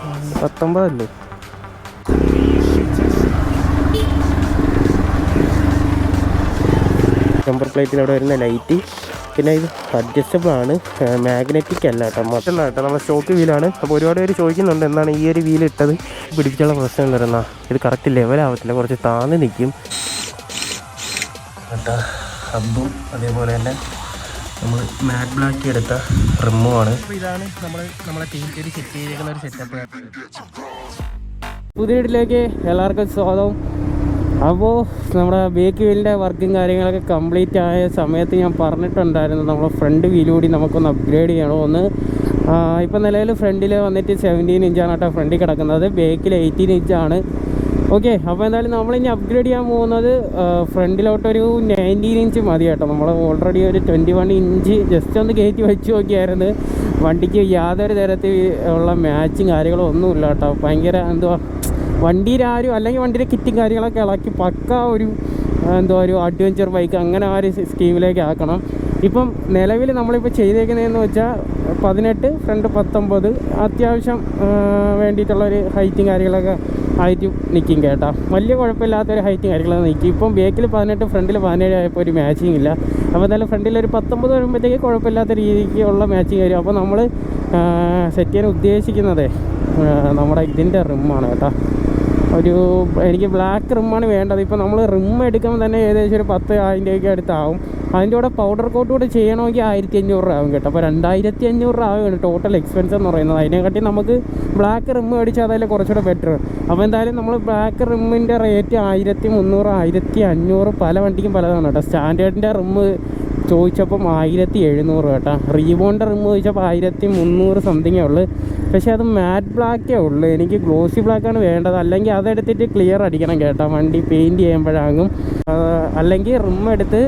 19 അല്ലേ? നമ്പർ പ്ലേറ്റിൽ അവിടെ വരുന്ന ലൈറ്റ്. പിന്നെ ഇത് അഡ്ജസ്റ്റബിൾ ആണ്, മാഗ്നറ്റിക് അല്ല കേട്ടോ, മറ്റല്ല കേട്ടോ, നമ്മുടെ സ്റ്റോക്ക് വീലാണ്. അപ്പോൾ ഒരുപാട് പേര് ചോദിക്കുന്നുണ്ട് എന്താണ് ഈ ഒരു വീൽ ഇട്ടത്, പിടിപ്പിച്ചുള്ള പ്രശ്നം എന്ന് പറയുന്നത് ഇത് കറക്റ്റ് ലെവലാവത്തില്ല, കുറച്ച് താന്ന് നിൽക്കും കേട്ടോ. ഹബ്ബും അതേപോലെ തന്നെ നമ്മൾ മാറ്റ് ബ്ലാക്ക് എടുത്ത റിമ്മുമാണ്. അപ്പോൾ ഇതാണ് നമ്മളെ ടീം സെറ്റ് ചെയ്തിരിക്കുന്ന ഒരു സെറ്റപ്പ്. പുതിയ വീട്ടിലേക്ക് എല്ലാവർക്കും സ്വാഗതം. അപ്പോൾ നമ്മുടെ ബേക്ക് വീലിൻ്റെ വർക്കും കാര്യങ്ങളൊക്കെ കംപ്ലീറ്റ് ആയ സമയത്ത് ഞാൻ പറഞ്ഞിട്ടുണ്ടായിരുന്നു നമ്മളെ ഫ്രണ്ട് വീൽ കൂടി നമുക്കൊന്ന് അപ്ഗ്രേഡ് ചെയ്യണമെന്ന്. ഇപ്പം നിലവിൽ ഫ്രണ്ടിൽ വന്നിട്ട് 17 ഇഞ്ചാണ് കേട്ടോ ഫ്രണ്ടിൽ കിടക്കുന്നത്, ബേക്കിൽ 18 ഇഞ്ചാണ്. ഓക്കെ, അപ്പോൾ എന്തായാലും നമ്മളിനി അപ്ഗ്രേഡ് ചെയ്യാൻ പോകുന്നത് ഫ്രണ്ടിലോട്ടൊരു 19 ഇഞ്ച് മതി കേട്ടോ. നമ്മൾ ഓൾറെഡി ഒരു 21 ഇഞ്ച് ജസ്റ്റ് ഒന്ന് കയറ്റി വെച്ച് നോക്കിയായിരുന്നു. വണ്ടിക്ക് യാതൊരു തരത്തിൽ ഉള്ള മാച്ചിങ് കാര്യങ്ങളോ ഒന്നുമില്ല കേട്ടോ. ഭയങ്കര എന്തുവാ, വണ്ടിയിൽ ആരും അല്ലെങ്കിൽ വണ്ടിയുടെ കിറ്റും കാര്യങ്ങളൊക്കെ ഇളക്കി പക്ക ഒരു ഒരു അഡ്വഞ്ചർ ബൈക്ക് അങ്ങനെ ആ ഒരു സ്കീമിലേക്ക് ആക്കണം. ഇപ്പം നിലവിൽ നമ്മളിപ്പോൾ ചെയ്തേക്കുന്നതെന്ന് വെച്ചാൽ 18, ഫ്രണ്ട് 19, അത്യാവശ്യം വേണ്ടിയിട്ടുള്ളൊരു ഹൈറ്റും കാര്യങ്ങളൊക്കെ ആയിട്ട് നിൽക്കും കേട്ടോ. വലിയ കുഴപ്പമില്ലാത്തൊരു ഹൈറ്റും കാര്യങ്ങളൊക്കെ നിൽക്കും. ഇപ്പം ബേക്കിൽ 18, ഫ്രണ്ടിൽ 17 ആയപ്പോൾ ഒരു മാച്ചിങ് ഇല്ല. അപ്പോൾ എന്തായാലും ഫ്രണ്ടിലൊരു 19 വരുമ്പോഴത്തേക്ക് കുഴപ്പമില്ലാത്ത രീതിക്കുള്ള മാച്ചിങ് വരും. അപ്പോൾ നമ്മൾ സെറ്റ് ചെയ്യാൻ ഉദ്ദേശിക്കുന്നത് നമ്മുടെ ഇതിൻ്റെ റിമ്മാണ് കേട്ടോ. എനിക്ക് ബ്ലാക്ക് റിമ്മാണ് വേണ്ടത്. ഇപ്പോൾ നമ്മൾ റിം എടുക്കുമ്പോൾ തന്നെ ഏകദേശം ഒരു 10,000 രൂപയ്ക്ക് അടുത്താവും. അതിൻ്റെ കൂടെ പൗഡർ കോട്ട് കൂടെ ചെയ്യണമെങ്കിൽ 1500 രൂപ ആവും കേട്ടോ. അപ്പോൾ 2500 രൂപ ആവുകയാണ് ടോട്ടൽ എക്സ്പെൻസ് എന്ന് പറയുന്നത്. അതിനെക്കാട്ടി നമുക്ക് ബ്ലാക്ക് റിം മേടിച്ചാൽ അതല്ലേ കുറച്ചുകൂടെ ബെറ്റർ. അപ്പോൾ എന്തായാലും നമ്മൾ ബ്ലാക്ക് റിമ്മിൻ്റെ റേറ്റ് 1300, 1500, പല വണ്ടിക്കും പലതാണ് കേട്ടോ. സ്റ്റാൻഡേർഡിൻ്റെ റിം ചോദിച്ചപ്പം 1700 കേട്ടോ. റീബോണിൻ്റെ റിം ചോദിച്ചപ്പോൾ 1300 സംതിങ്ങേ ഉള്ളൂ. പക്ഷേ അത് മാറ്റ് ബ്ലാക്കേ ഉള്ളൂ. എനിക്ക് ഗ്ലോസി ബ്ലാക്കാണ് വേണ്ടത്. അല്ലെങ്കിൽ അതെടുത്തിട്ട് ക്ലിയർ അടിക്കണം കേട്ടോ, വണ്ടി പെയിൻറ്റ് ചെയ്യുമ്പോഴാകും. അല്ലെങ്കിൽ റിം എടുത്ത്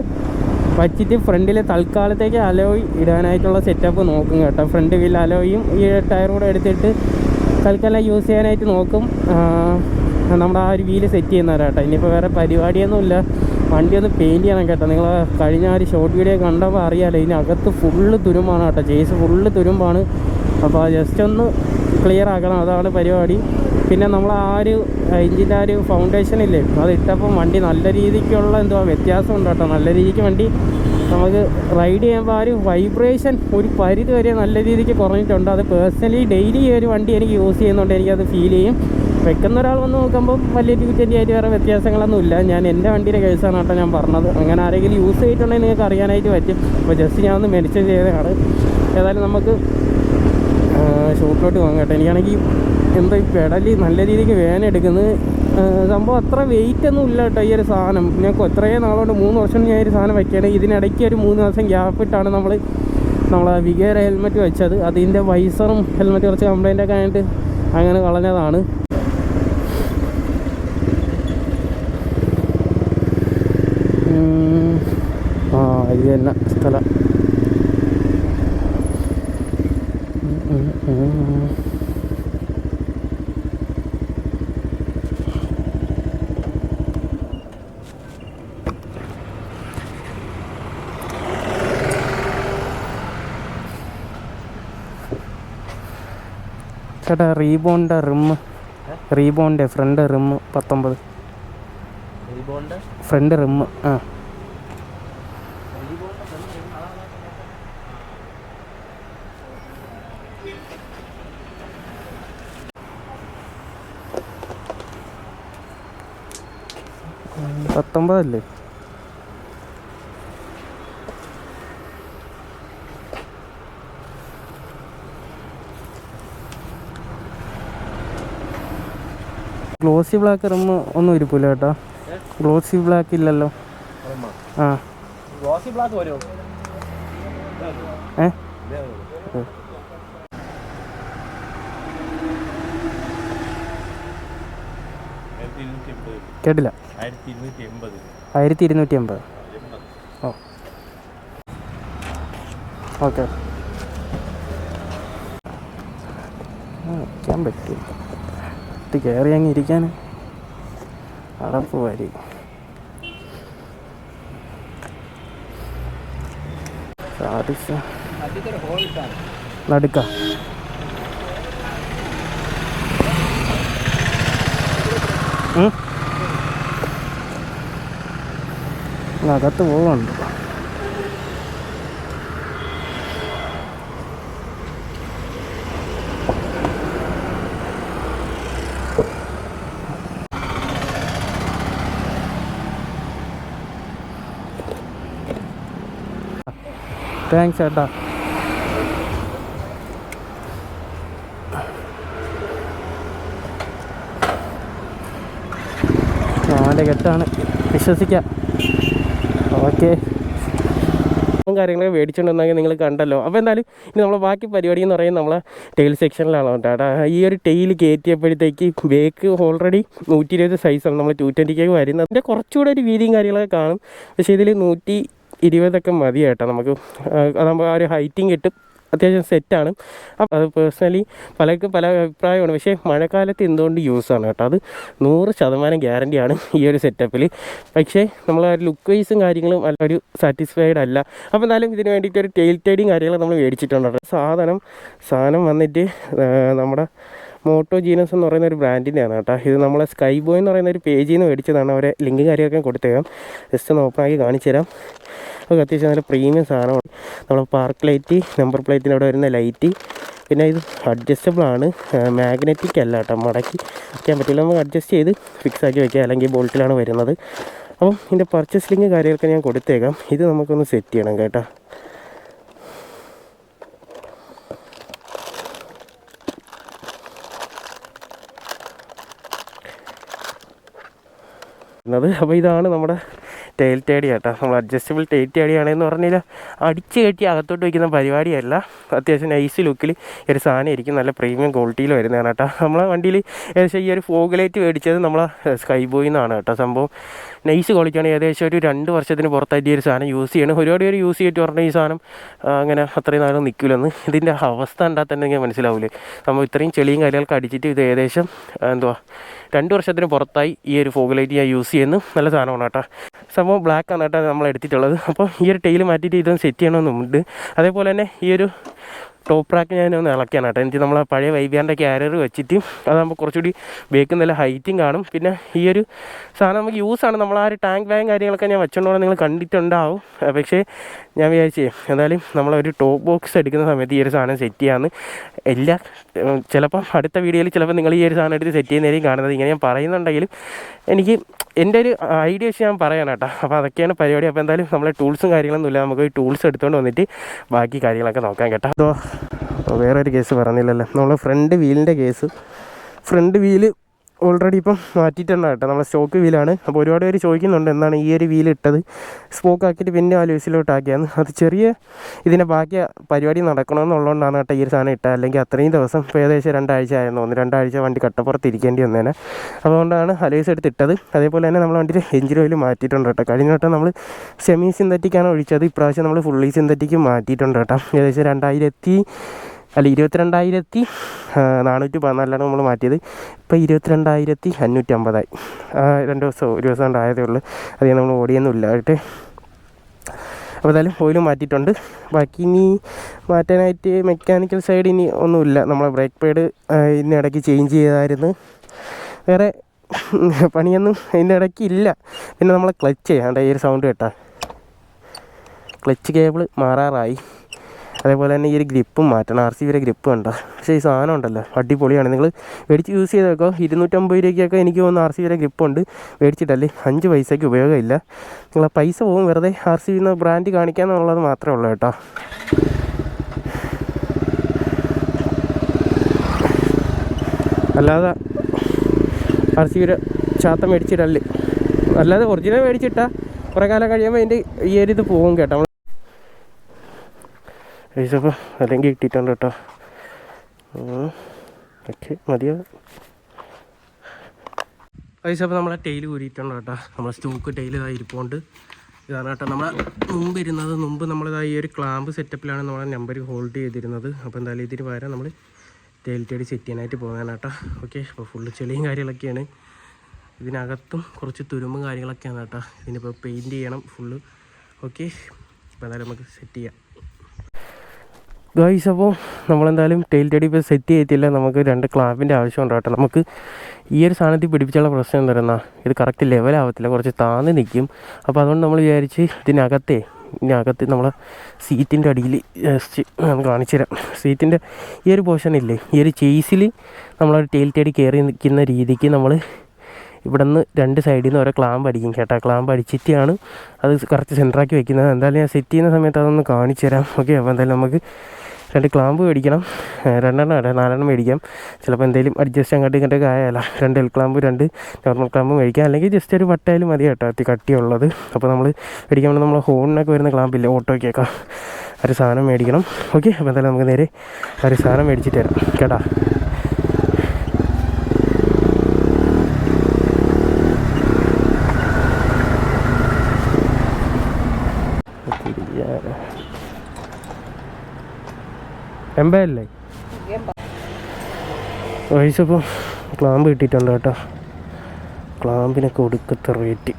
വച്ചിട്ട് ഫ്രണ്ടിൽ തൽക്കാലത്തേക്ക് അലോയ് ഇടാനായിട്ടുള്ള സെറ്റപ്പ് നോക്കും കേട്ടോ. ഫ്രണ്ട് വീൽ അലോയും ഈ ടയർ കൂടെ എടുത്തിട്ട് തൽക്കാലം യൂസ് ചെയ്യാനായിട്ട് നോക്കും. നമ്മുടെ ആ ഒരു വീല് സെറ്റ് ചെയ്യുന്നവരാട്ടോ. ഇനിയിപ്പോൾ വേറെ പരിപാടിയൊന്നുമില്ല, വണ്ടി ഒന്ന് പെയിൻറ്റ് ചെയ്യണം കേട്ടോ. നിങ്ങൾ കഴിഞ്ഞ ആ ഒരു ഷോർട്ട് വീഡിയോ കണ്ടപ്പോൾ അറിയാമല്ലോ, ഇതിനകത്ത് ഫുള്ള് തുരുമ്പാണ് കേട്ടോ, ചേസ് ഫുള്ള് തുരുമ്പാണ്. അപ്പോൾ ജസ്റ്റ് ഒന്ന് ക്ലിയർ ആക്കണം, അതാണ് പരിപാടി. പിന്നെ നമ്മൾ ആ ഒരു എഞ്ചിൻ്റെ ആ ഒരു ഫൗണ്ടേഷൻ ഇല്ലേ, അത് ഇട്ടപ്പോൾ വണ്ടി നല്ല രീതിക്കുള്ള വ്യത്യാസമുണ്ട് കേട്ടോ. നല്ല രീതിക്ക് വണ്ടി നമുക്ക് റൈഡ് ചെയ്യുമ്പോൾ ആ ഒരു വൈബ്രേഷൻ ഒരു പരിധി വരെ നല്ല രീതിക്ക് കുറഞ്ഞിട്ടുണ്ട്. അത് പേഴ്സണലി ഡെയിലി ഈ ഒരു വണ്ടി എനിക്ക് യൂസ് ചെയ്യുന്നുണ്ട്, എനിക്കത് ഫീൽ ചെയ്യും. വെക്കുന്ന ഒരാൾ വന്ന് നോക്കുമ്പം വലിയ ഡ്യൂറ്റൻ്റായിട്ട് വേറെ വ്യത്യാസങ്ങളൊന്നുമില്ല. ഞാൻ എൻ്റെ വണ്ടിയുടെ കേസാണ് കേട്ടോ ഞാൻ പറഞ്ഞത്. അങ്ങനെ ആരെങ്കിലും യൂസ് ചെയ്തിട്ടുണ്ടെങ്കിൽ നിങ്ങൾക്ക് അറിയാനായിട്ട് പറ്റും. അപ്പോൾ ജസ്റ്റ് ഞാൻ ഒന്ന് മെൻഷൻ ചെയ്തതാണ്. ഏതായാലും നമുക്ക് ഷോപ്പിലോട്ട് പോകാം കേട്ടോ. എനിക്കാണെങ്കിൽ ഈ പെടലി നല്ല രീതിക്ക് വേദന എടുക്കുന്നത്. സംഭവം അത്ര വെയിറ്റ് ഒന്നും ഇല്ല കേട്ടോ ഈ ഒരു സാധനം. ഞാൻ എത്രയും നാളുകൊണ്ട് 3 വർഷം ഞാൻ ഒരു സാധനം വയ്ക്കുകയാണ്. ഇതിനിടയ്ക്ക് ഒരു 3 ദിവസം ഗ്യാപ്പ് ഇട്ടാണ് നമ്മളെ വിഗേര ഹെൽമെറ്റ് വെച്ചത്. അതിൻ്റെ വൈസറും ഹെൽമെറ്റ് കുറച്ച് കംപ്ലൈൻ്റ് ഒക്കെ ആയിട്ട് അങ്ങനെ കളഞ്ഞതാണ്. ഇത് തന്നെ സ്ഥലം. ചേട്ടാ റീബോണിൻ്റെ റീബോണിൻ്റെ ഫ്രണ്ട് റിം 19, ഫ്രണ്ട് റിം. ആ 19 അല്ലേ? ഗ്ലോസി ബ്ലാക്ക് റിം ഒന്നും ഇരിക്കില്ല കേട്ടോ. ഗ്ലോസി ബ്ലാക്ക് ഇല്ലല്ലോ. ആ ഗ്ലോസി ബ്ലാക്ക് വരുമോ? 1280 കേട്ടില്ല. 1280. ഓ ഓക്കെ, വയ്ക്കാൻ പറ്റും. ഇത് കയറി അങ്ങ് ഇരിക്കാൻ അടപ്പ് വരി. നടുക്ക അകത്ത് പോകുന്നുണ്ട്. താങ്ക്സ് ചേട്ടാ. അവൻ്റെ കെട്ടാണ്, വിശ്വസിക്കാം. ഓക്കെ, കാര്യങ്ങളൊക്കെ മേടിച്ചുകൊണ്ടുവന്നെങ്കിൽ നിങ്ങൾ കണ്ടല്ലോ. അപ്പോൾ എന്തായാലും ഇനി നമ്മളെ ബാക്കി പരിപാടി എന്ന് പറയുന്നത് നമ്മളെ ടെയിൽ സെക്ഷനിലാണ് കേട്ടോ. ഈ ഒരു ടെയിൽ കയറ്റിയപ്പോഴത്തേക്ക് ബേക്ക് ഓൾറെഡി 120 സൈസാണ് നമ്മൾ 220 വരുന്നത്. അതിൻ്റെ കുറച്ചുകൂടെ ഒരു വീതിയും കാര്യങ്ങളൊക്കെ കാണും. പക്ഷേ ഇതിൽ 120 മതി കേട്ടോ നമുക്ക്. അതാകുമ്പോൾ ആ ഒരു ഹൈറ്റിങ് കിട്ടും, അത്യാവശ്യം സെറ്റാണ്. അപ്പം അത് പേഴ്സണലി പലർക്കും പല അഭിപ്രായമാണ്. പക്ഷേ മഴക്കാലത്ത് എന്തുകൊണ്ട് യൂസാണ് കേട്ടോ, അത് 100% ഗ്യാരണ്ടിയാണ് ഈ ഒരു സെറ്റപ്പിൽ. പക്ഷേ നമ്മൾ ആ ഒരു ലുക്ക് വൈസും കാര്യങ്ങളും ഒരു സാറ്റിസ്ഫൈഡ് അല്ല. അപ്പോൾ എന്നാലും ഇതിന് വേണ്ടിയിട്ട് ഒരു ടെയിൽ ടൈഡിങ് കാര്യങ്ങൾ നമ്മൾ മേടിച്ചിട്ടുണ്ട്. സാധനം വന്നിട്ട് നമ്മുടെ മോട്ടോ ജീനസ് എന്ന് പറയുന്ന ഒരു ബ്രാൻഡിൻ്റെയാണ് കേട്ടോ. ഇത് നമ്മളെ സ്കൈ ബോയ് എന്ന് പറയുന്ന ഒരു പേജിൽ നിന്ന് മേടിച്ചതാണ്. അവരെ ലിങ്ക് കാര്യമൊക്കെ കൊടുത്തേക്കാം, ജസ്റ്റ് ഒന്ന് ഓപ്പൺ ആക്കി കാണിച്ചു തരാം. നമുക്ക് അത്യാവശ്യം നല്ല പ്രീമിയം സാധനമാണ്. നമ്മൾ പാർക്ക് ലൈറ്റ്, നമ്പർ പ്ലേറ്റിൻ്റെ അവിടെ വരുന്ന ലൈറ്റ്, പിന്നെ ഇത് അഡ്ജസ്റ്റബിളാണ്, മാഗ്നറ്റിക് അല്ല കേട്ടോ, മടക്കി വയ്ക്കാൻ പറ്റില്ല. നമുക്ക് അഡ്ജസ്റ്റ് ചെയ്ത് ഫിക്സ് ആക്കി വയ്ക്കാം, അല്ലെങ്കിൽ ബോൾട്ടിലാണ് വരുന്നത്. അപ്പം ഇതിൻ്റെ പർച്ചേസ് ലിങ്ക് കാര്യങ്ങളൊക്കെ ഞാൻ കൊടുത്തേക്കാം. ഇത് നമുക്കൊന്ന് സെറ്റ് ചെയ്യണം കേട്ടോ. അപ്പോൾ ഇതാണ് നമ്മുടെ ടെയിൽ ടേഡി കേട്ടോ. നമ്മൾ അഡ്ജസ്റ്റബിൾ ടെയിൽ ടേഡി ആണെന്ന് പറഞ്ഞാൽ അടിച്ച് കയറ്റി അകത്തോട്ട് വയ്ക്കുന്ന പരിപാടിയല്ല. അത്യാവശ്യം നൈസ് ലുക്കിൽ ഒരു സാധനം ഇരിക്കും, നല്ല പ്രീമിയം ക്വാളിറ്റിയിൽ വരുന്നതാണ് കേട്ടോ. നമ്മളെ വണ്ടിയിൽ ഏകദേശം ഈ ഒരു ഫോഗ് ലൈറ്റ് മേടിച്ചത് നമ്മളെ സ്കൈ ബോയിൽ നിന്നാണ് കേട്ടോ. സംഭവം നൈസ് ക്വാളിറ്റിയാണ്. ഏകദേശം ഒരു 2 വർഷത്തിന് പുറത്തായിട്ട് ഈ ഒരു സാധനം യൂസ് ചെയ്യണം. ഒരുപാട് പേര് യൂസ് ചെയ്തിട്ട് പറഞ്ഞാൽ ഈ സാധനം അങ്ങനെ അത്രയും നാളും നിൽക്കില്ലെന്ന്. ഇതിൻ്റെ അവസ്ഥ ഉണ്ടാ തന്നെ എനിക്ക് മനസ്സിലാവില്ലേ. നമ്മൾ ഇത്രയും ചെളിയും കാര്യങ്ങളൊക്കെ അടിച്ചിട്ട് ഇത് ഏകദേശം 2 വർഷത്തിന് പുറത്തായി ഈ ഒരു ഫോഗ് ലൈറ്റ് ഞാൻ യൂസ് ചെയ്യുന്നു. നല്ല സാധനമാണ് കേട്ടോ. സംഭവം ബ്ലാക്കാണ് കേട്ടോ നമ്മൾ എടുത്തിട്ടുള്ളത്. അപ്പോൾ ഈ ഒരു ടെയിൽ മാറ്റിയിട്ട് ഇതൊന്ന് സെറ്റ് ചെയ്യണമെന്നുണ്ട്. അതേപോലെ തന്നെ ഈ ഒരു ടോപ്പ് റാക്ക് ഞാനൊന്ന് ഇളക്കിയാണ് കേട്ടോ. എനിക്ക് നമ്മളെ പഴയ വൈബിയാൻ്റെ ക്യാരിയർ വെച്ചിട്ട് അതാകുമ്പോൾ കുറച്ചുകൂടി ബേക്ക് നല്ല ഹൈറ്റും കാണും. പിന്നെ ഈ ഒരു സാധനം നമുക്ക് യൂസാണ്. നമ്മൾ ആ ഒരു ടാങ്ക് ബാഗും കാര്യങ്ങളൊക്കെ ഞാൻ വെച്ചുകൊണ്ടോടെ നിങ്ങൾ കണ്ടിട്ടുണ്ടാവും. പക്ഷേ ഞാൻ വിചാരിച്ചേ എന്തായാലും നമ്മളൊരു ടോപ്പ് ബോക്സ് എടുക്കുന്ന സമയത്ത് ഈ ഒരു സാധനം സെറ്റ് ചെയ്യാമെന്ന്. ചിലപ്പം അടുത്ത വീഡിയോയിൽ ചിലപ്പോൾ നിങ്ങൾ ഈ ഒരു സാധനം എടുത്ത് സെറ്റ് ചെയ്യുന്നതായിരിക്കും കാണുന്നത്. ഇങ്ങനെ ഞാൻ പറയുന്നുണ്ടെങ്കിലും എനിക്ക് എൻ്റെ ഒരു ഐഡിയ വെച്ച് ഞാൻ പറയാം കേട്ടോ. അപ്പോൾ അതൊക്കെയാണ് പരിപാടി. അപ്പോൾ എന്തായാലും നമ്മളെ ടൂൾസും കാര്യങ്ങളൊന്നും ഇല്ല. നമുക്ക് ഈ ടൂൾസ് എടുത്തുകൊണ്ട് വന്നിട്ട് ബാക്കി കാര്യങ്ങളൊക്കെ നോക്കാം കേട്ടോ. അതോ വേറൊരു കേസ് പറഞ്ഞില്ലല്ലോ, നമ്മൾ ഫ്രണ്ട് വീലിൻ്റെ കേസ്. ഫ്രണ്ട് വീല് ഓൾറെഡി ഇപ്പം മാറ്റിയിട്ടുണ്ട് കേട്ടോ. നമ്മളെ സ്റ്റോക്ക് വീലാണ്. അപ്പോൾ ഒരുപാട് പേര് ചോദിക്കുന്നുണ്ട് എന്താണ് ഈ ഒരു വീൽ ഇട്ടത്, സ്പോക്ക് ആക്കിയിട്ട് പിന്നെ ആ ലൂസിലോട്ട് ആക്കിയാന്ന്. അത് ചെറിയ ഇതിൻ്റെ ബാക്കി പരിപാടി നടക്കണമെന്നുള്ളതുകൊണ്ടാണ് കേട്ടോ ഈ ഒരു സാധനം ഇട്ടത്. അല്ലെങ്കിൽ അത്രയും ദിവസം ഇപ്പോൾ ഏകദേശം 2 ആഴ്ച ആയെന്ന് തോന്നുന്നു. 2 ആഴ്ച വണ്ടി കട്ടപ്പുറത്ത് ഇരിക്കേണ്ടി വന്നേനെ. അതുകൊണ്ടാണ് അലോയ്സ് എടുത്തിട്ടത്. അതേപോലെ തന്നെ നമ്മൾ വണ്ടിയിൽ എഞ്ചിൻ ഓയിൽ മാറ്റിയിട്ടുണ്ട് കേട്ടോ. കഴിഞ്ഞ വട്ടം നമ്മൾ സെമി സിന്തറ്റിക്കാണ് ഒഴിച്ചത്. ഇപ്രാവശ്യം നമ്മൾ ഫുള്ളി സിന്തറ്റിക്ക് മാറ്റിയിട്ടുണ്ട് കേട്ടോ. ഏകദേശം 22,414 നമ്മൾ മാറ്റിയത്. ഇപ്പോൾ 22,550 2 ദിവസം 1 ദിവസം കൊണ്ടായതേ ഉള്ളൂ. അധികം നമ്മൾ ഓടിയൊന്നുമില്ല കേട്ടെ. അപ്പോൾ എന്തായാലും ഓയിലും മാറ്റിയിട്ടുണ്ട്. ബാക്കി ഇനി മാറ്റാനായിട്ട് മെക്കാനിക്കൽ സൈഡ് ഇനി ഒന്നുമില്ല. നമ്മളെ ബ്രേക്ക് പാഡ് ഇതിൻ്റെ ഇടയ്ക്ക് ചേഞ്ച് ചെയ്തായിരുന്നു. വേറെ പണിയൊന്നും ഇതിൻ്റെ ഇടയ്ക്ക് ഇല്ല. പിന്നെ നമ്മളെ ക്ലച്ച് ചെയ്യാണ്ട് ഈ ഒരു സൗണ്ട് കേട്ടാ, ക്ലച്ച് കേബിൾ മാറാറായി. അതേപോലെ തന്നെ ഈ ഒരു ഗ്രിപ്പും മാറ്റണം. RC ഗ്രിപ്പ് കണ്ടോ. പക്ഷേ ഈ സാധനം ഉണ്ടല്ലോ അടിപൊളിയാണ്. നിങ്ങൾ മേടിച്ച് യൂസ് ചെയ്തേക്കോ. 250 രൂപയ്ക്കൊക്കെ എനിക്ക് തോന്നുന്നു RC ഗ്രിപ്പുണ്ട്. മേടിച്ചിട്ടല്ലേ 5 പൈസയ്ക്ക് ഉപയോഗമില്ല. നിങ്ങളെ പൈസ പോകും വെറുതെ. RC എന്ന ബ്രാൻഡ് കാണിക്കാമെന്നുള്ളത് മാത്രമേ ഉള്ളൂ കേട്ടോ. അല്ലാതെ RC ചാത്ത മേടിച്ചിട്ടല്ലേ. അല്ലാതെ ഒറിജിനൽ മേടിച്ചിട്ടാൽ കുറേ കാലം കഴിയുമ്പോൾ അതിൻ്റെ ഈ ഒരു ഇത് പോകും കേട്ടോ. അപ്പോൾ അല്ലെങ്കിൽ കിട്ടിയിട്ടുണ്ട് കേട്ടോ. ഓക്കെ മതിയോ പൈസ. അപ്പോൾ നമ്മളെ ടെയിൽ ഊരിയിട്ടുണ്ട് കേട്ടോ. നമ്മളെ സ്റ്റോക്ക് ടെയിൽ ഇതായി ഇരിപ്പുണ്ട്. ഇതാണ് കേട്ടോ നമ്മളെ മുമ്പ് നമ്മളിതാ ഈ ഒരു ക്ലാമ്പ് സെറ്റപ്പിലാണ് നമ്മളെ നമ്പർ ഹോൾഡ് ചെയ്തിരുന്നത്. അപ്പോൾ എന്തായാലും ഇതിന് പകരം നമ്മൾ ടെയിൽ ടേഡ് സെറ്റ് ചെയ്യാനായിട്ട് പോകാനാണ് കേട്ടോ. ഓക്കെ, അപ്പോൾ ഫുള്ള് ചെളിയും കാര്യങ്ങളൊക്കെയാണ്. ഇതിനകത്തും കുറച്ച് തുരുമ്പും കാര്യങ്ങളൊക്കെയാണ് കേട്ടോ. ഇതിനിപ്പോൾ പെയിൻറ്റ് ചെയ്യണം ഫുള്ള്. ഓക്കെ, അപ്പോൾ എന്തായാലും നമുക്ക് സെറ്റ് ചെയ്യാം. ഗൈസ്, അപ്പോൾ നമ്മളെന്തായാലും ടെയിൽ ടെഡി ഇപ്പോൾ സെറ്റ് ചെയ്തില്ല. നമുക്ക് 2 ക്ലാമ്പിൻ്റെ ആവശ്യമുണ്ട് കേട്ടോ. നമുക്ക് ഈ ഒരു സാധനത്തിൽ പിടിപ്പിച്ചുള്ള പ്രശ്നം എന്താ പറയുക, ഇത് കറക്റ്റ് ലെവലാവത്തില്ല, കുറച്ച് താന്ന് നിൽക്കും. അപ്പോൾ അതുകൊണ്ട് നമ്മൾ വിചാരിച്ച് ഇതിനകത്ത് നമ്മളെ സീറ്റിൻ്റെ അടിയിൽ ജസ്റ്റ് കാണിച്ചു തരാം. സീറ്റിൻ്റെ ഈ ഒരു പോർഷൻ ഇല്ലേ, ഈ ഒരു ചേസിൽ നമ്മളൊരു ടെയിൽ ടെഡി കയറി നിൽക്കുന്ന രീതിക്ക് നമ്മൾ ഇവിടെ നിന്ന് 2 സൈഡിൽ നിന്ന് ഓരോ ക്ലാമ്പ് അടിക്കും കേട്ടോ. ക്ലാമ്പ് അടിച്ചിട്ടാണ് അത് കറക്റ്റ് സെൻറ്ററാക്കി വെക്കുന്നത്. എന്തായാലും ഞാൻ സെറ്റ് ചെയ്യുന്ന സമയത്ത് അതൊന്ന് കാണിച്ചു തരാം. ഓക്കെ, അപ്പോൾ എന്തായാലും നമുക്ക് 2 ക്ലാമ്പ് മേടിക്കണം, 4 മേടിക്കാം. ചിലപ്പോൾ എന്തെങ്കിലും അഡ്ജസ്റ്റ് ഇങ്ങോട്ടൊക്കെ ആയാലോ. 2 എൽ ക്ലാമ്പ് 2 നോർമൽ ക്ലാമ്പ് മേടിക്കാം, അല്ലെങ്കിൽ ജസ്റ്റ് ഒരു വട്ടായാലും മതി കേട്ടോ, കട്ടിയുള്ളത്. അപ്പോൾ നമ്മൾ മേടിക്കാൻ വേണ്ടി നമ്മൾ ഹോണിനൊക്കെ വരുന്ന ക്ലാമ്പില്ലേ, ഓട്ടോയ്ക്കൊക്കെ ഒരു സാധനം മേടിക്കണം. ഓക്കെ, അപ്പോൾ എന്തായാലും നമുക്ക് നേരെ ഒരു സാധനം മേടിച്ചിട്ട് തരാം കേട്ടോ. എമ്പല്ലേ വയസ്സപ്പോൾ ക്ലാമ്പ് കിട്ടിയിട്ടുണ്ട് കേട്ടോ. ക്ലാമ്പിനൊക്കെ ഒടുക്കത്തെ റേറ്റ്.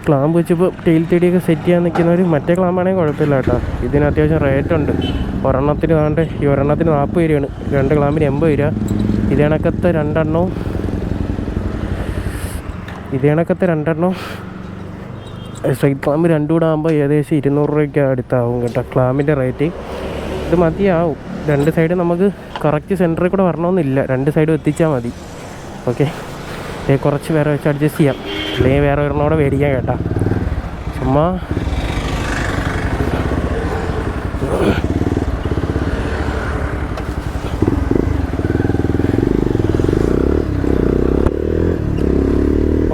ക്ലാമ്പ് വെച്ചപ്പോൾ ടെയിൽ ടെഡിയൊക്കെ സെറ്റ് ചെയ്യാൻ നിൽക്കുന്നവർ മറ്റേ ക്ലാമ്പാണെങ്കിൽ കുഴപ്പമില്ല കേട്ടോ. ഇതിന് അത്യാവശ്യം റേറ്റുണ്ട്. ഒരെണ്ണത്തിന് വേണ്ട ഈ ഒരെണ്ണത്തിന് 40 രൂപയാണ്, 2 ക്ലാമ്പിന് 80 രൂപ. ഇത് കണക്കത്തെ രണ്ടെണ്ണവും സ്ട്രൈറ്റ് ക്ലാമ്പ് 2 കൂടെ ആകുമ്പോൾ ഏകദേശം 200 രൂപയ്ക്ക് അടുത്താവും കേട്ടോ ക്ലാമ്പിൻ്റെ റേറ്റ്. ഇത് മതിയാവും. 2 സൈഡ് നമുക്ക് കറക്റ്റ് സെൻറ്ററിൽ കൂടെ വരണമെന്നില്ല, 2 സൈഡും എത്തിച്ചാൽ മതി. ഓക്കെ, കുറച്ച് വേറെ വെച്ച് അഡ്ജസ്റ്റ് ചെയ്യാം, അല്ലെങ്കിൽ വേറെ ഒരെണ്ണോടെ മേടിക്കാം കേട്ടോ. ചുമ്മാ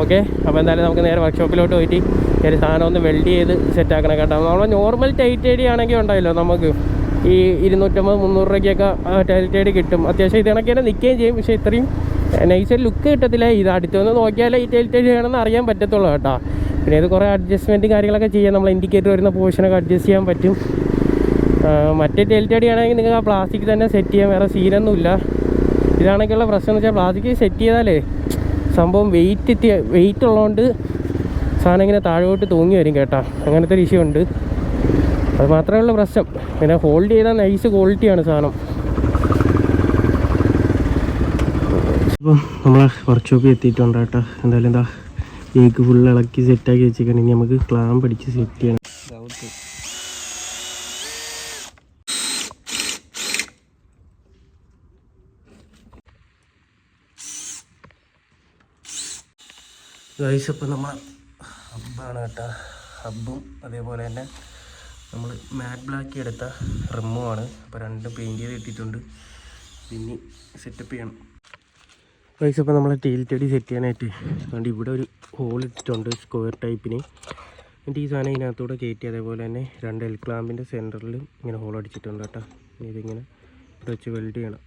ഓക്കെ. അപ്പോൾ എന്തായാലും നമുക്ക് നേരെ വർക്ക്ഷോപ്പിലോട്ട് പോയിട്ട് ഒരു സാധനം ഒന്ന് വെൽഡ് ചെയ്ത് സെറ്റാക്കണം കേട്ടോ. നമ്മൾ നോർമൽ ടൈറ്റ് ഐഡി ആണെങ്കിൽ ഉണ്ടായല്ലോ നമുക്ക് ഈ 250-300 രൂപയ്ക്കൊക്കെ ടൈറ്റ് ഐഡി കിട്ടും. അത്യാവശ്യം ഇത് കണക്ക് തന്നെ നിൽക്കുകയും ചെയ്യും. പക്ഷേ ഇത്രയും നൈസ് ലുക്ക് കിട്ടത്തില്ല. ഇത് അടുത്തൊന്ന് നോക്കിയാലേ ഈ ടൈറ്റ് ഐഡി ആണെന്ന് അറിയാൻ പറ്റത്തുള്ളൂ കേട്ടോ. പിന്നെ ഇത് കുറേ അഡ്ജസ്റ്റ്മെൻറ്റ് കാര്യങ്ങളൊക്കെ ചെയ്യാം. നമ്മൾ ഇൻഡിക്കേറ്റർ വരുന്ന പോർഷനൊക്കെ അഡ്ജസ്റ്റ് ചെയ്യാൻ പറ്റും. മറ്റേ ടൈറ്റ് ഐഡി ആണെങ്കിൽ നിങ്ങൾക്ക് ആ പ്ലാസ്റ്റിക് തന്നെ സെറ്റ് ചെയ്യാൻ, വേറെ സീനൊന്നുമില്ല. ഇതാണെങ്കിലുള്ള പ്രശ്നം എന്ന് വെച്ചാൽ പ്ലാസ്റ്റിക് സെറ്റ് ചെയ്താലേ സംഭവം വെയിറ്റ് ഉള്ളതുകൊണ്ട് സാധനം ഇങ്ങനെ താഴോട്ട് തൂങ്ങി വരും കേട്ടോ. അങ്ങനത്തെ ഒരു ഇഷ്യൂ ഉണ്ട്. അത് മാത്രമേ ഉള്ളൂ പ്രശ്നം. പിന്നെ ഹോൾഡ് ചെയ്താൽ നൈസ് ക്വാളിറ്റിയാണ് സാധനം. ഇപ്പം നമ്മൾ വർക്ക്ഷോപ്പിൽ എത്തിയിട്ടുണ്ട് കേട്ടോ. എന്തായാലും എന്താ കേക്ക് ഫുള്ള് ഇളക്കി സെറ്റാക്കി വെച്ചേക്കാണ്. ഇനി നമുക്ക് ക്ലാമ്പ് അടിച്ച് സെറ്റ് ചെയ്യണം. ഗൈസ്, ഇപ്പോൾ നമ്മൾ ഹബ്ബാണ് കേട്ടോ. ഹബ്ബും അതേപോലെ തന്നെ നമ്മൾ മാറ്റ് ബ്ലാക്ക് എടുത്ത റിമ്മുമാണ്. അപ്പോൾ 2 പെയിൻറ്റ് ചെയ്ത് ഇട്ടിട്ടുണ്ട്. പിന്നെ സെറ്റപ്പ് ചെയ്യണം. ഗൈസ്, അപ്പോൾ നമ്മൾ ടെയിൽ ടെഡി സെറ്റ് ചെയ്യാനായിട്ട് അതുകൊണ്ട് ഇവിടെ ഒരു ഹോൾ ഇട്ടിട്ടുണ്ട് സ്ക്വയർ ടൈപ്പിന്. എന്നിട്ട് ഈ സാധനം ഇതിനകത്തൂടെ കയറ്റി അതേപോലെ തന്നെ 2 എൽ ക്ലാമ്പിൻ്റെ സെൻറ്ററിൽ ഇങ്ങനെ ഹോൾ അടിച്ചിട്ടുണ്ട് കേട്ടോ. ഇതിങ്ങനെ ഇവിടെ വെച്ച് വെൽഡ് ചെയ്യണം.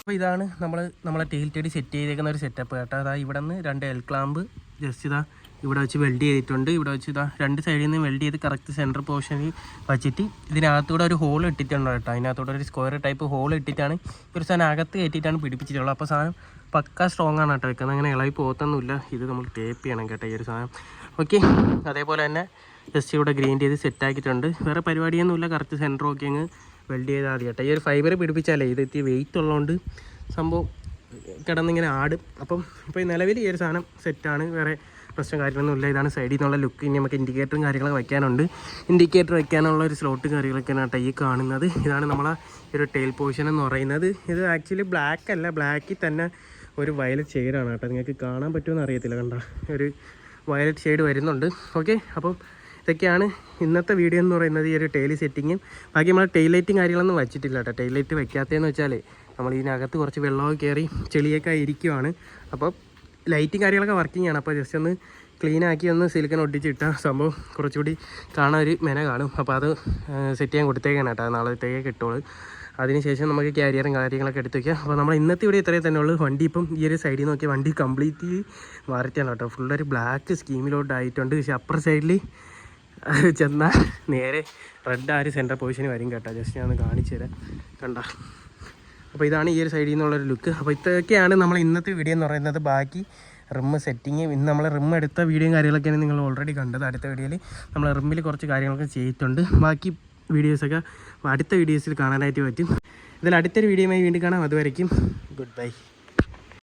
അപ്പോൾ ഇതാണ് നമ്മളെ ടെയിൽ ടെഡി സെറ്റ് ചെയ്തേക്കുന്ന ഒരു സെറ്റപ്പ് കേട്ടോ. അതാ ഇവിടെ നിന്ന് 2 എൽ ക്ലാമ്പ് ജസ്റ്റ് ഇവിടെ വെച്ച് വെൽഡ് ചെയ്തിട്ടുണ്ട്. ഇവിടെ വെച്ച് 2 സൈഡിൽ നിന്ന് വെൽഡ് ചെയ്ത് കറക്റ്റ് സെൻറ്റർ പോർഷനിൽ വെച്ചിട്ട് ഇതിനകത്തൂടെ ഒരു ഹോൾ ഇട്ടിട്ടുണ്ട് കേട്ടോ. അതിനകത്തൂടെ ഒരു സ്ക്വയർ ടൈപ്പ് ഹോൾ ഇട്ടിട്ടാണ് ഒരു സാധനം അകത്ത് കയറ്റിയിട്ടാണ് പിടിപ്പിച്ചിട്ടുള്ളത്. അപ്പോൾ സാധനം പക്ക സ്ട്രോങ് ആണ് കേട്ടോ വെക്കുന്നത്. അങ്ങനെ ഇളകി പോകത്തൊന്നുമില്ല. ഇത് നമ്മൾ ടേപ്പ് ചെയ്യണം കേട്ടോ ഈ ഒരു സാധനം. ഓക്കെ, അതേപോലെ തന്നെ ജസ്റ്റ് ഇവിടെ ഗ്രൈൻഡ് ചെയ്ത് സെറ്റാക്കിയിട്ടുണ്ട്. വേറെ പരിപാടിയൊന്നുമില്ല. കറക്റ്റ് സെൻറ്റർ ഒക്കെ അങ്ങ് വെൽഡ് ചെയ്താൽ മതി കേട്ടോ. ഈ ഒരു ഫൈബർ പിടിപ്പിച്ചാലേ ഇത് എത്തി വെയിറ്റ് ഉള്ളതുകൊണ്ട് സംഭവം കിടന്നിങ്ങനെ ആടും. അപ്പം ഇപ്പോൾ നിലവിൽ ഈ ഒരു സാധനം സെറ്റാണ്. വേറെ പ്രശ്നം കാര്യങ്ങളൊന്നുമില്ല. ഇതാണ് സൈഡിൽ നിന്നുള്ള ലുക്ക്. ഇനി നമുക്ക് ഇൻഡിക്കേറ്ററും കാര്യങ്ങളൊക്കെ വയ്ക്കാനുണ്ട്. ഇൻഡിക്കേറ്റർ വയ്ക്കാനുള്ള ഒരു സ്ലോട്ട് കാര്യങ്ങളൊക്കെയാണ് കേട്ടോ ഈ കാണുന്നത്. ഇതാണ് നമ്മളെ ഒരു ടെയിൽ പോർഷൻ എന്ന് പറയുന്നത്. ഇത് ആക്ച്വലി ബ്ലാക്ക് അല്ല, ബ്ലാക്കിൽ തന്നെ ഒരു വയലറ്റ് ഷെയ്ഡാണ് കേട്ടോ. നിങ്ങൾക്ക് കാണാൻ പറ്റുമെന്ന് അറിയത്തില്ല, കണ്ട ഒരു വയലറ്റ് ഷെയ്ഡ് വരുന്നുണ്ട്. ഓക്കെ, അപ്പം ഇതൊക്കെയാണ് ഇന്നത്തെ വീഡിയോ എന്ന് പറയുന്നത്. ഈ ഒരു ടെയിൽ സെറ്റിങ്ങും ബാക്കി നമ്മൾ ടെയിൽ ലൈറ്റും കാര്യങ്ങളൊന്നും വെച്ചിട്ടില്ല കേട്ടോ. ടെയിൽ ലൈറ്റ് വെക്കാത്തതെന്ന് വെച്ചാൽ നമ്മൾ ഇതിനകത്ത് കുറച്ച് വെള്ളമൊക്കെ കയറി ചെളിയൊക്കെ ഇരിക്കുവാണ്. അപ്പോൾ ലൈറ്റും കാര്യങ്ങളൊക്കെ വർക്കിംഗ് ആണ്. അപ്പോൾ ജസ്റ്റ് ഒന്ന് ക്ലീൻ ആക്കി ഒന്ന് സിലിക്കൺ ഒട്ടിച്ചിട്ടാൽ സംഭവം കുറച്ചുകൂടി കാണാൻ ഒരു മെന കാണും. അപ്പോൾ അത് സെറ്റ് ചെയ്യാൻ കൊടുത്തേക്കാണ് കേട്ടോ. നാളത്തേക്ക് കിട്ടുള്ളൂ. അതിനുശേഷം നമുക്ക് ക്യാരിയറും കാര്യങ്ങളൊക്കെ എടുത്ത് വയ്ക്കാം. അപ്പോൾ നമ്മൾ ഇന്നത്തെ ഇവിടെ ഇത്രയും തന്നെ ഉള്ളൂ. വണ്ടി ഇപ്പം ഈ ഒരു സൈഡിൽ നോക്കിയ വണ്ടി കംപ്ലീറ്റ്ലി മാറിയിട്ടാണ് കേട്ടോ. ഫുള്ളൊരു ബ്ലാക്ക് സ്കീമിലോട്ടായിട്ടുണ്ട്. പക്ഷേ അപ്പുറ സൈഡിൽ ചെന്നാൽ നേരെ റെഡ് ആ ഒരു സെൻറ്റർ പൊസിഷന് വരും കേട്ടോ. ജസ്റ്റ് ഞാൻ ഒന്ന് കാണിച്ചു തരാം, കണ്ട. അപ്പോൾ ഇതാണ് ഈ ഒരു സൈഡിൽ നിന്നുള്ളൊരു ലുക്ക്. അപ്പോൾ ഇതൊക്കെയാണ് നമ്മൾ ഇന്നത്തെ വീഡിയോ എന്ന് പറയുന്നത്. ബാക്കി റിമ്മ് സെറ്റിങ്. ഇന്ന് നമ്മൾ റിമ്മ് എടുത്ത വീഡിയോയും കാര്യങ്ങളൊക്കെയാണ് നിങ്ങൾ ഓൾറെഡി കണ്ടത്. അടുത്ത വീഡിയോയിൽ നമ്മൾ റിമ്മിൽ കുറച്ച് കാര്യങ്ങളൊക്കെ ചെയ്തിട്ടുണ്ട്. ബാക്കി വീഡിയോസൊക്കെ അടുത്ത വീഡിയോസിൽ കാണാനായിട്ട് പറ്റും. ഇതിൽ അടുത്തൊരു വീഡിയോയുമായി വീണ്ടും കാണാം. അതുവരയ്ക്കും ഗുഡ് ബൈ.